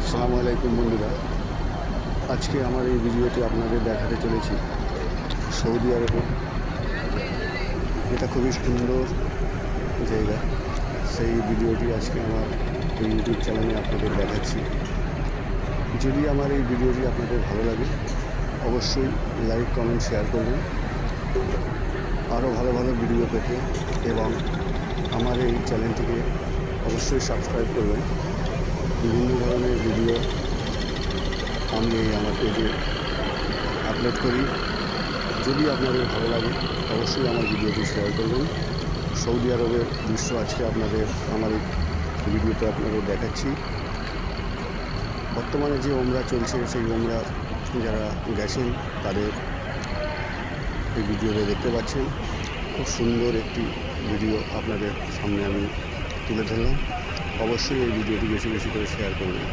আসসালামু আলাইকুম বন্ধুরা, আজকে আমার এই ভিডিওটি আপনাদের দেখাতে চলেছি সৌদি আরবে। এটা খুবই সুন্দর জায়গা। সেই ভিডিওটি আজকে আমার এই ইউটিউব চ্যানেলে আপনাদের দেখাচ্ছি। যদি আমার এই ভিডিওটি আপনাদের ভালো লাগে অবশ্যই লাইক কমেন্ট শেয়ার করবেন। আরও ভালো ভালো ভিডিও পেতে এবং আমার এই চ্যানেলটিকে অবশ্যই সাবস্ক্রাইব করবেন। বিভিন্ন ধরনের ভিডিও আমি আমার পেজে আপলোড করি। যদি আপনাদের ভালো লাগে অবশ্যই আমার ভিডিওটি শেয়ার করবেন। সৌদি আরবের দৃশ্য আজকে আপনাদের আমার এই ভিডিওতে আপনাদের দেখাচ্ছি। বর্তমানে যে ওমরা চলছে সেই ওমরা যারা গেছেন তাদের এই ভিডিওতে দেখতে পাচ্ছেন। খুব সুন্দর একটি ভিডিও আপনাদের সামনে আমি তুলে ধরলাম। অবশ্যই এই ভিডিওটি বেশি বেশি করে শেয়ার করবেন।